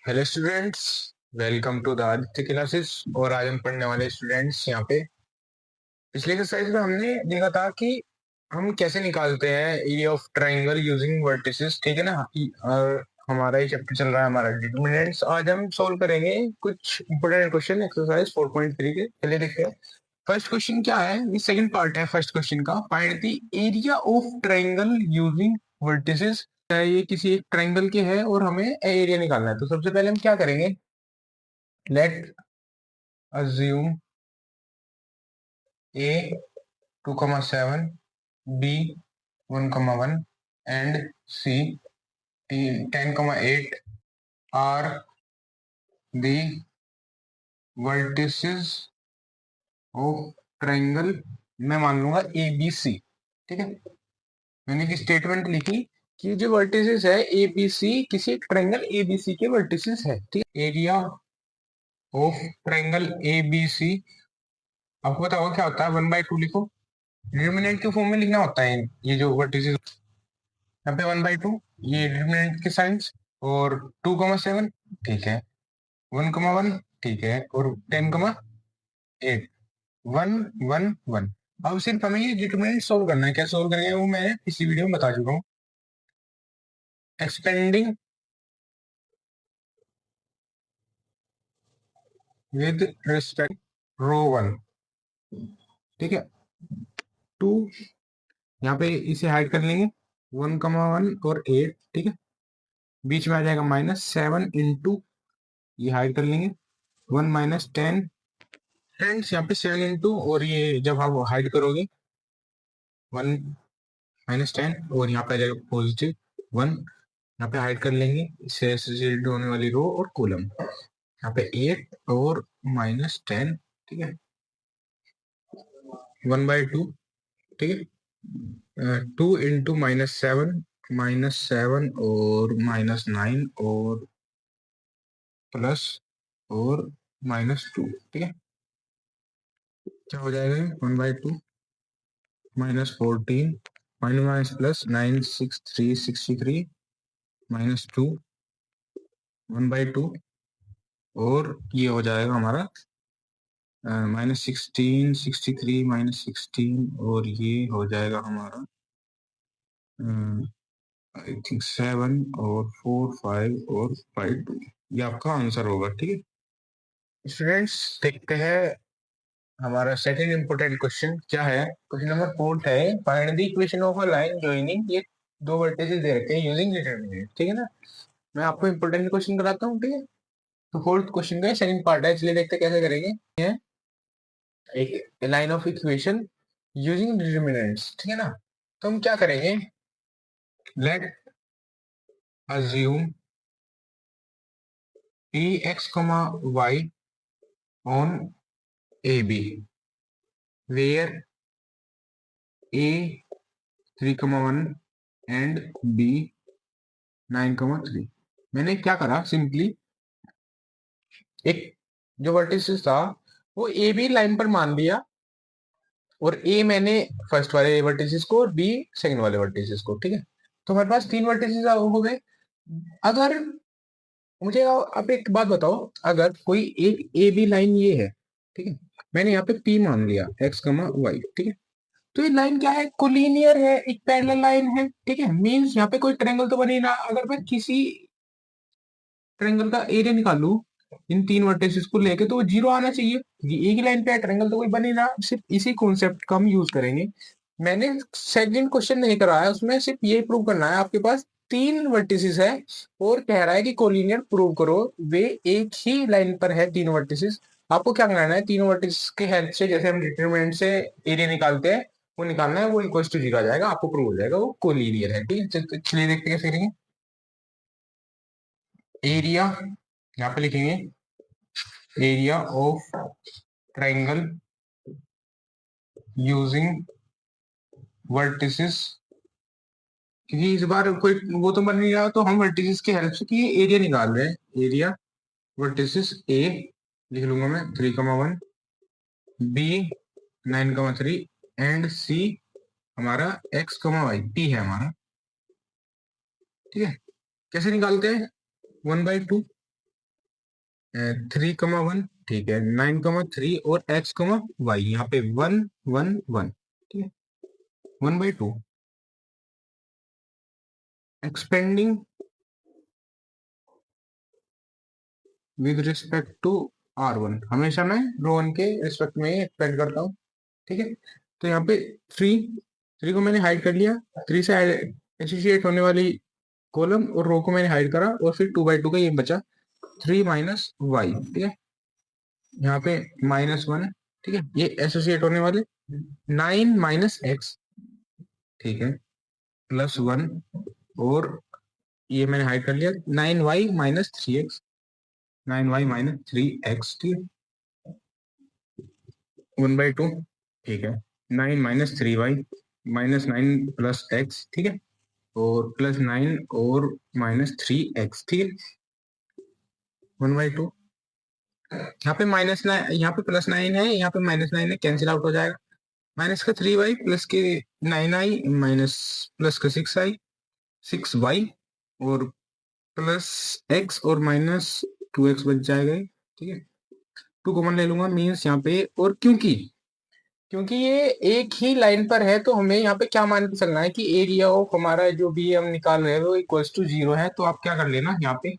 Hello students, welcome to the Aditya classes. और आज हम पढ़ने वाले स्टूडेंट्स यहाँ पे पिछले एक्सरसाइज में हमने देखा था कि हम कैसे निकालते हैं area of triangle using vertices, ठीक है ना। और हमारा ये चैप्टर चल रहा है हमारा डिटरमिनेंट्स। आज हम सॉल्व करेंगे कुछ इंपोर्टेंट क्वेश्चन एक्सरसाइज 4.3 के। चलिए देखते हैं फर्स्ट क्वेश्चन क्या है। ये सेकंड पार्ट है फर्स्ट क्वेश्चन का। Find the area of triangle using vertices. ये किसी एक ट्रायंगल के है और हमें एरिया निकालना है। तो सबसे पहले हम क्या करेंगे, late assume A 2,7, B 1,1 and C 10,8 are the vertices of triangle। मैं मान लूंगा ABC, ठीक है। मैंने एक स्टेटमेंट लिखी कि जो वर्टिसेस है ABC किसी एक ट्रायंगल ABC के वर्टिसेस है, ठीक है। एरिया ऑफ ट्रायंगल ABC, आपको पता होगा क्या होता है, 1/2 लिखो। डिटरमिनेंट के फॉर्म में लिखना होता है ये जो वर्टिसेस। यहाँ पे 1/2 ये डिटरमिनेंट के साइंस, और 2,7 ठीक है, 1,1 ठीक है, और 10,8 1 1 1। अब सिर्फ हमें ये डिटरमिनेंट सोल्व करना है। क्या सोल्व करेंगे वो मैं इसी वीडियो में बता चुका हूँ। एक्सपेंडिंग विद रिस्पेक्ट रो 1, ठीक है। 2 यहाँ पे इसे हाइड कर लेंगे, 1,1 और 8, ठीक है। बीच में आ जाएगा -7 इंटू, ये हाइड कर लेंगे, 1 - 10 फ्रेंड्स। यहाँ पे 7 इंटू, और ये जब आप हाइड करोगे 1 - 10, और यहाँ पे आ जाएगा +1। यहाँ पे हाइड कर लेंगे इससे एसोसिएटेड होने वाली रो और कॉलम। यहाँ पे 8 और -10, ठीक है, 1/2, ठीक है। 2 इंटू -7 और -9 और प्लस और -2, ठीक है। क्या हो जाएगा 1/2 -14 माइनस प्लस 9 6 3 63 -2 1/2, और ये हो जाएगा हमारा -16 63 -16, और ये हो जाएगा हमारा आई थिंक 7 और 4 5 और 5 2। ये आपका आंसर होगा, ठीक है। स्टूडेंट्स देखते हैं हमारा सेकंड इंपोर्टेंट क्वेश्चन क्या है। क्वेश्चन नंबर 4 है, find the equation of a line joining ये दो वर्टिसेस दे रखे हैं यूजिंग डिटरमिनेंट, ठीक है ना। मैं आपको इंपोर्टेंट क्वेश्चन कराता हूँ, ठीक है। तो फोर्थ क्वेश्चन का सेकंड पार्ट है, इसलिए देखते हैं कैसे करेंगे। ये एक line of equation using determinants, ठीक है ना। तो हम क्या करेंगे, late assume x, y on AB where A 3,1 and B 9,3। मैंने क्या करा, सिंपली एक जो वर्टिसेस था वो ए बी लाइन पर मान लिया, और ए मैंने फर्स्ट वाले वर्टिसेस को और बी सेकंड वाले वर्टिसेस को, ठीक है। तो हमारे पास 3 वर्टिसेस हो गए। अगर मुझे आप एक बात बताओ, अगर कोई एक ए बी लाइन ये है, ठीक है, मैंने यहाँ पे पी मान लिया x, y, ठीक है। तो ये लाइन क्या है, कोलिनियर है, एक पैरेलल लाइन है, ठीक है। मींस यहाँ पे कोई ट्रायंगल तो बने ना। अगर मैं किसी ट्रायंगल का एरिया निकालू इन 3 वर्टिसेस को लेके, तो वो 0 आना चाहिए, क्योंकि एक ही लाइन पे है, ट्रायंगल तो कोई बने ना। सिर्फ इसी कॉन्सेप्ट का हम यूज करेंगे। मैंने सेकंड क्वेश्चन नहीं कराया, उसमें सिर्फ ये प्रूव करना है आपके पास 3 वर्टिसेस है, और कह रहा है कि कोलिनियर प्रूव करो, वे एक ही लाइन पर है तीनों वर्टिसेस। आपको क्या करना है, तीनों वर्टिसेस के हेल्प से, जैसे हम डिटरमिनेंट से एरिया निकालते हैं, वो निकालना है, वो इक्वल टू 0 आ जाएगा, आपको प्रूव हो जाएगा वो कोलिनियर है, ठीक है। चलिए देखते हैं कैसे करेंगे। एरिया यहाँ पे लिखेंगे, area of triangle using vertices, क्योंकि इस बार कोई वो तो बन नहीं रहा, तो हम वर्टिसेस की हेल्प से कि एरिया निकाल रहे हैं। एरिया वर्टिसेस ए लिख लूंगा मैं 3,1, बी 9,3 एंड सी हमारा x, y टी है हमारा, ठीक है। कैसे निकालते हैं, 1/2 3,1, ठीक है, 9,3 और x,y, यहाँ पे 1, 1, 1, ठीक है, 1/2 expanding with respect to r1, हमेशा मैं रो 1 के रिस्पेक्ट में ही एक्सपेंड करता हूँ, ठीक है। तो यहाँ पे थ्री थ्री को मैंने हाइड कर लिया, थ्री से एसोसिएट होने वाली कॉलम और रो को मैंने हाइड करा, और फिर 2/2 का ये बचा 3 - y, ठीक है, यहाँ पे -1, ठीक है, ये एसोसिएट होने वाले 9 - x, ठीक है, +1, और ये मैंने हाइड कर लिया 9y - 3x, 9y - 3x, ठीक है, 1/2, ठीक है, 9 - 3y -9 + x, ठीक है, और +9 और -3x, ठीक है, 1/2, यहाँ पे -9, यहाँ पे +9 है, यहाँ पे -9 है, कैंसिल आउट हो जाएगा, माइनस का 3y प्लस के 9i माइनस प्लस का 6y और प्लस x और -2x बच जाएगा, ठीक है, 2 कॉमन ले लूंगा, मीन्स यहाँ पे, और क्योंकि क्योंकि ये एक ही लाइन पर है तो हमें यहाँ पे क्या मान के चलना है कि एरिया ऑफ हमारा जो भी हम निकाल रहे हैं वो इक्वल्स टू 0 है, तो आप क्या कर लेना यहाँ पे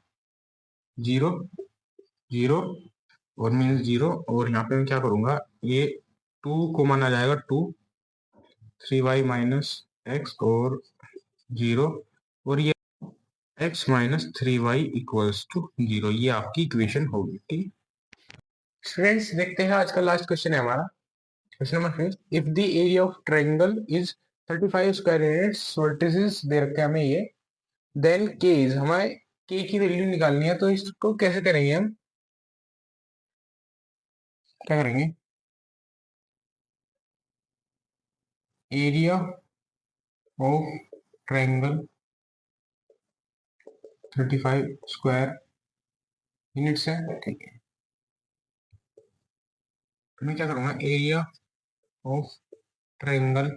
0, 0 और मीन्स 0, और यहाँ पे मैं क्या करूंगा, ये 2 कॉमन आ जाएगा, 2, 3y - x और 0, और ये x - 3y इक्वल्स टू 0, ये आपकी इक्वेशन होगी, ठीक। स्टूडेंट्स देखते हैं आज का लास्ट क्वेश्चन है हमारा, question number 5, if the area of triangle is 35 square units, vertices दे रखे हमें ये, देन k इज, हमें k की वैल्यू निकालनी है, तो इसको कैसे करेंगे हम, क्या करेंगे, area of triangle 35 square units है, ठीक है, तो मैं क्या करूंगा, area of triangle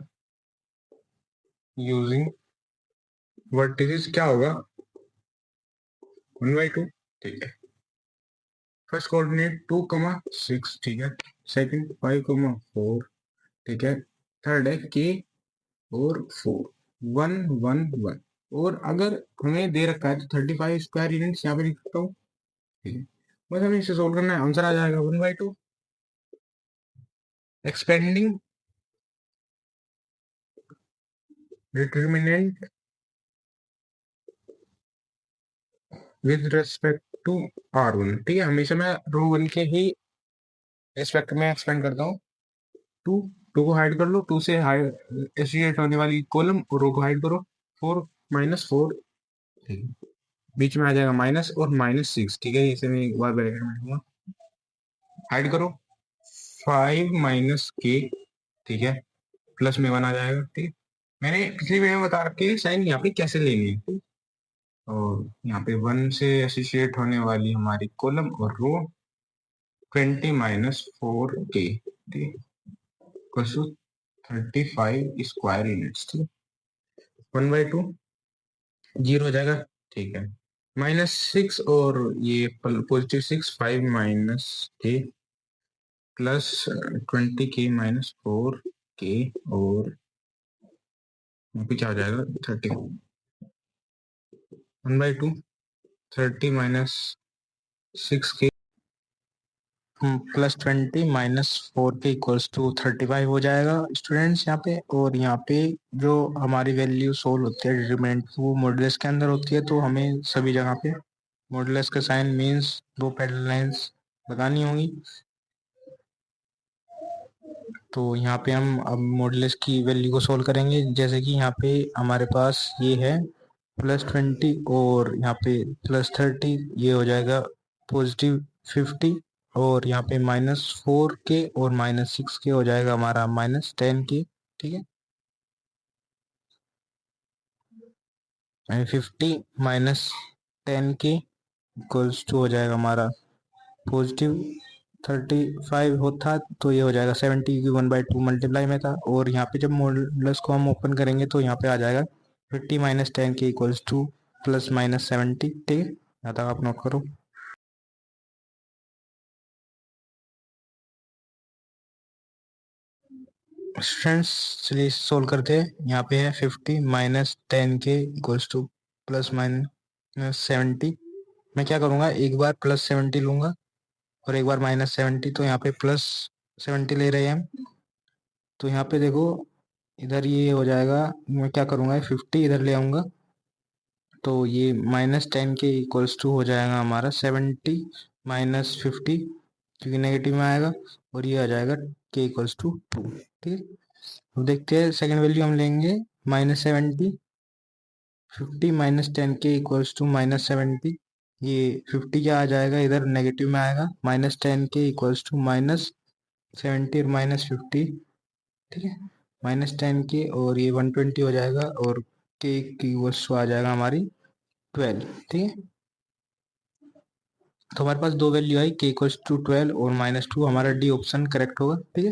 using vertices क्या होगा, 1/2, ठीक है, फर्स्ट कोऑर्डिनेट 2,6, ठीक है, सेकंड 5,4, ठीक है, थर्ड है k और 4, 1, 1, 1, और अगर हमें दे रखा है तो 35 स्क्वायर यूनिट्स यहाँ पे लिख सकता हूँ, ठीक है, बस हमें इसे सोल्व करना है, आंसर आ जाएगा 1/2, expanding determinant with respect to r1, ठीक है, हमेशा मैं रो 1 के ही रेस्पेक्ट में एक्सपेंड करता हूँ, 2, 2 को हाइड कर लो, 2 से एसोसिएट होने वाली कॉलम और रो को हाइड करो, 4 - 4, ठीक है, बीच में आ जाएगा माइनस और -6, ठीक है, इसे मैं एक बार ब्रैकेट में लिखूंगा, हाइड करो, 5 - k, ठीक है, प्लस में 1 आ जाएगा, ठीक है, मैंने पिछली वीडियो में बता रखी है साइन यहाँ पे कैसे लेनी है, ठीक? और यहाँ पे 1 से एसोसिएट होने वाली हमारी कॉलम और रो 20 - 4k, ठीक, इक्वल्स टू 35 स्क्वायर यूनिट्स, ठीक, 1/2, 0 हो जाएगा, ठीक है, -6 और ये +6, 5 - k प्लस 20k - 4k, और यहाँ पे क्या आ जाएगा 30, 1/2, 30 - 6k +20 - 4k इक्वल्स टू 35 हो जाएगा स्टूडेंट्स यहाँ पे, और यहाँ पे जो हमारी वैल्यू सोल्व होती है डिटरमिनेंट वो मॉडुलस के अंदर होती है, तो हमें सभी जगह पे मॉडुलस का साइन मीन्स दो पैरेलल लाइंस लगानी होंगी, तो यहाँ पे हम अब मॉडुलस की वैल्यू को सोल्व करेंगे, जैसे कि यहाँ पे हमारे पास ये है +20 और यहाँ पे +30, ये हो जाएगा +50, और यहाँ पे -4k और -6k हो जाएगा हमारा -10k, ठीक है, 50 - 10k इक्वल्स टू हो जाएगा हमारा +35 होता तो ये हो जाएगा 70, की 1/2 मल्टीप्लाई में था, और यहाँ पे जब मॉडुलस को हम ओपन करेंगे तो यहाँ पे आ जाएगा 50 - 10k इक्वल्स टू +/- 70, ठीक है, यहाँ तक आप नोट करो। स्टूडेंट्स चलिए सोल्व करते हैं। यहाँ पे है 50 minus 10k equals two plus minus 70। मैं क्या करूँगा, एक बार प्लस 70 लूँगा और एक बार माइनस 70। तो यहाँ पे प्लस 70 ले रहे हैं हम। तो यहाँ पे देखो इधर ये हो जाएगा, मैं क्या करूँगा 50 इधर ले आऊँगा। तो ये माइनस 10k इक्वल्स टू हो जाएगा हमारा 70 माइनस 50, क्योंकि नेगेटिव में आएगा, और ये आ जाएगा k इक्वल्स टू 2। ठीक है, अब देखते हैं सेकंड वैल्यू हम लेंगे -70। 50 माइनस 10k इक्वल्स टू -70। ये 50 क्या आ जाएगा, इधर नेगेटिव में आएगा, -10k इक्वल्स टू -70 और -50। ठीक है, -10k और ये 120 हो जाएगा, और k की इक्वल्स टू आ जाएगा हमारी 12। ठीक है, तो हमारे पास दो वैल्यू आई, k इक्वल्स टू 12 और -2। हमारा डी ऑप्शन करेक्ट होगा। ठीक है,